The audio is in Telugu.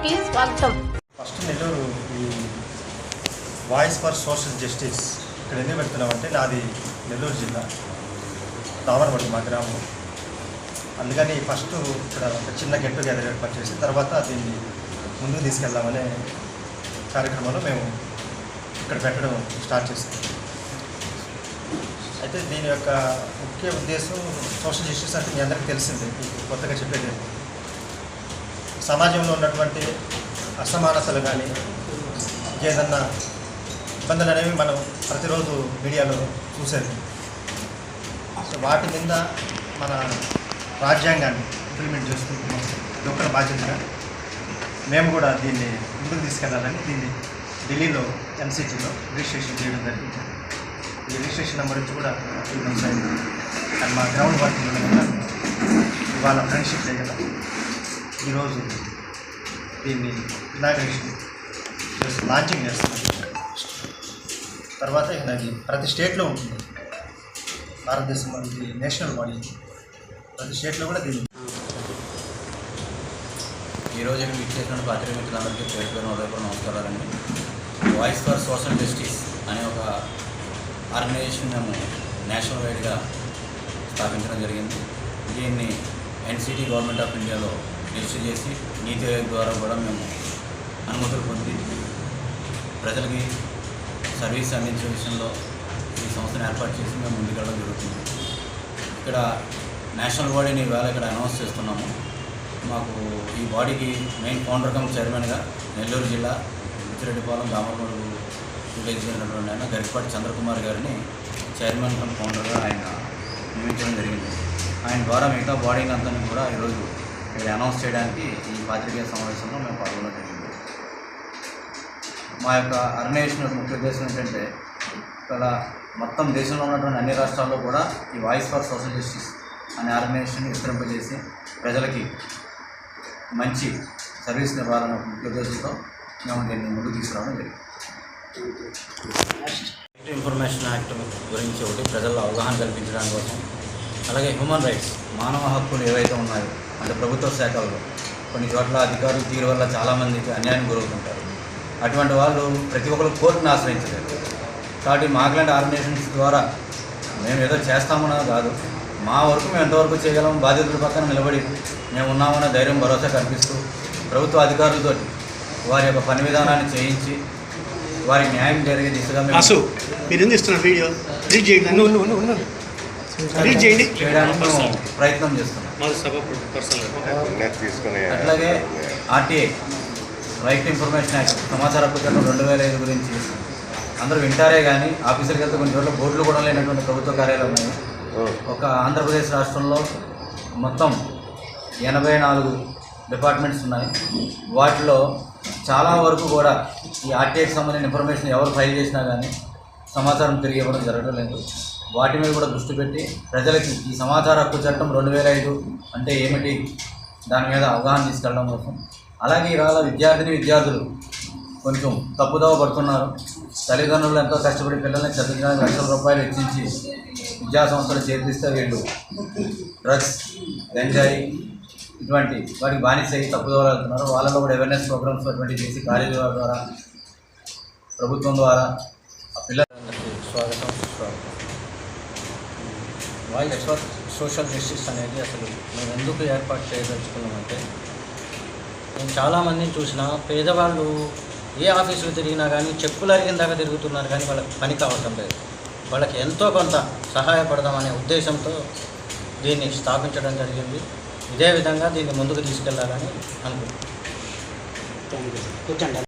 న్యూస్కి స్వాగతం. ఫస్ట్ నెల్లూరు ఈ వాయిస్ ఫర్ సోషల్ జస్టిస్ ఇక్కడ ఎందుకు పెడుతున్నామంటే నాది నెల్లూరు జిల్లా దావరపడి మా గ్రామం. అందుకని ఫస్ట్ ఇక్కడ ఒక చిన్న గెట్ టుగెదర్ ఏర్పాటు చేసి తర్వాత దీన్ని ముందుకు తీసుకెళ్దామనే కార్యక్రమంలో మేము ఇక్కడ పెట్టడం స్టార్ట్ చేసాం. అయితే దీని యొక్క ముఖ్య ఉద్దేశం సోషల్ జస్టిస్ అంటే మీ అందరికీ తెలిసిందే, కొత్తగా చెప్పేది సమాజంలో ఉన్నటువంటి అసమానతలు కానీ ఏదన్నా ఇబ్బందులు అనేవి మనం ప్రతిరోజు మీడియాలో చూసేది. సో వాటి మీద మన రాజ్యాంగాన్ని ఇంప్లిమెంట్ చేసుకుంటున్నాం. ఒక్కల బాధ్యతగా మేము కూడా దీన్ని ముందుకు తీసుకెళ్లాలని దీన్ని ఢిల్లీలో ఎన్సిటీలో రిజిస్ట్రేషన్ చేయడం జరిగింది. ఈ రిజిస్ట్రేషన్ నెంబర్ నుంచి కూడా అండ్ మా గ్రౌండ్ వర్క్ ఉండగా ఇవాళ ఫ్రెండ్షిప్ డే కదా, ఈరోజు దీన్ని ఇనాగ్రేషన్ చేసి లాంచింగ్ చేస్తున్నాం. తర్వాత ఇది ప్రతి స్టేట్లో ఉంటుంది. భారతదేశం ఇది నేషనల్ బాడీ, ప్రతి స్టేట్లో కూడా దీన్ని. ఈరోజు ఇక్కడ ఇచ్చేసిన పాత్రిక మిత్రులందరికీ పేరు హృదయపూర్వక నమస్కారాలండి. వాయిస్ ఫర్ సోషల్ జస్టిస్ అనే ఒక ఆర్గనైజేషన్ మేము నేషనల్ వైడ్గా స్థాపించడం జరిగింది. దీన్ని ఎన్సిటీ గవర్నమెంట్ ఆఫ్ ఇండియాలో రిజిస్టర్ చేసి నీతి ఆయోగ్ ద్వారా కూడా మేము అనుమతులు పొంది ప్రజలకి సర్వీస్ అందించే విషయంలో ఈ సంస్థను ఏర్పాటు చేసి మేము ముందుకెళ్ళడం జరుగుతుంది. ఇక్కడ నేషనల్ బాడీని ఇవాళ ఇక్కడ అనౌన్స్ చేస్తున్నాము. మాకు ఈ బాడీకి మెయిన్ ఫౌండర్ కమ్ చైర్మన్గా నెల్లూరు జిల్లా బుచ్చిరెడ్డిపాలెం దామరమడుగు విలేజ్ అయినటువంటి ఆయన గరికపాటి చంద్రకుమార్ గారిని చైర్మన్ కమ్ ఫౌండర్గా ఆయన నియమించడం జరిగింది. ఆయన ద్వారా మిగతా బాడీని అంతా కూడా ఈరోజు ఇక్కడ అనౌన్స్ చేయడానికి ఈ పాత్రికేయ సమావేశంలో మేము పాల్గొనడం జరిగింది. మా యొక్క ఆర్గనైజేషన్ యొక్క ముఖ్య ఉద్దేశం ఏంటంటే ఇక్కడ మొత్తం దేశంలో ఉన్నటువంటి అన్ని రాష్ట్రాల్లో కూడా ఈ వాయిస్ ఫర్ సోషల్ జస్టిస్ అనే ఆర్గనైజేషన్ విస్తరింపజేసి ప్రజలకి మంచి సర్వీస్ ఇవ్వాలనే ముఖ్య ఉద్దేశంతో మేము దీన్ని ముందుకు తీసుకురావడం జరిగింది. ఇన్ఫర్మేషన్ యాక్ట్ గురించి ఒకటి ప్రజల్లో అవగాహన కల్పించడానికి కోసం, అలాగే హ్యూమన్ రైట్స్ మానవ హక్కులు ఏవైతే ఉన్నాయో అంటే ప్రభుత్వ శాఖల్లో కొన్ని చోట్ల అధికారుల తీరు వల్ల చాలామందికి అన్యాయం గురవుతుంటారు. అటువంటి వాళ్ళు ప్రతి ఒక్కరు కోర్టును ఆశ్రయించలేరు. కాబట్టి మాకులాంటి ఆర్గనైజేషన్స్ ద్వారా మేము ఏదో చేస్తామన్నది కాదు, మా వరకు మేము ఎంతవరకు చేయగలం బాధితుల పక్కన నిలబడి మేము ఉన్నామన్న ధైర్యం భరోసా కల్పిస్తూ ప్రభుత్వ అధికారులతో వారి యొక్క పని విధానాన్ని చేయించి వారికి న్యాయం జరిగే దిశగా చేయడానికి మేము ప్రయత్నం చేస్తున్నాం. అట్లాగే RTI right to information act సమాచార హక్కు చట్టం 2005 గురించి అందరూ వింటారే కానీ ఆఫీసర్కి వెళ్తే కొన్ని చోట్ల బోర్డులు కూడా లేనటువంటి ప్రభుత్వ కార్యాలయం ఉన్నాయి. ఒక ఆంధ్రప్రదేశ్ రాష్ట్రంలో మొత్తం 84 డిపార్ట్మెంట్స్ ఉన్నాయి. వాటిలో చాలా వరకు కూడా ఈ ఆర్టీఐకి సంబంధించిన ఇన్ఫర్మేషన్ ఎవరు ఫైల్ చేసినా కానీ సమాచారం తిరిగి ఇవ్వడం జరగడం లేదు. వాటి మీద కూడా దృష్టి పెట్టి ప్రజలకి ఈ సమాచార హక్కు చట్టం 2005 అంటే ఏమిటి దాని మీద అవగాహన తీసుకెళ్ళడం కోసం, అలాగే ఇవాళ విద్యార్థులు కొంచెం తప్పుదోవ పడుతున్నారు. తల్లిదండ్రులు ఎంతో కష్టపడి పిల్లల్ని చదివించడానికి లక్షల రూపాయలు వెచ్చించి విద్యా సంస్థలు చేర్పిస్తే వీళ్ళు డ్రగ్స్, గంజాయి ఇటువంటి వాటికి బానిస అయ్యి తప్పుదోవలు వెళ్తున్నారు. వాళ్ళలో కూడా అవేర్నెస్ ప్రోగ్రామ్స్ అటువంటి చేసి కాలేజీల ద్వారా ప్రభుత్వం ద్వారా ఆ పిల్లలందరికీ స్వాగతం. వాయిస్ ఫర్ సోషల్ జస్టిస్ అనేది అసలు మేము ఎందుకు ఏర్పాటు చేయదలుచుకున్నామంటే, నేను చాలామందిని చూసిన పేదవాళ్ళు ఏ ఆఫీసులు తిరిగినా కానీ చెప్పులు అరిగిన దాకా తిరుగుతున్నారు కానీ వాళ్ళకి పని కావటం లేదు. వాళ్ళకి ఎంతో కొంత సహాయపడదామనే ఉద్దేశంతో దీన్ని స్థాపించడం జరిగింది. ఇదే విధంగా దీన్ని ముందుకు తీసుకెళ్లాలని అనుకుంటున్నాను.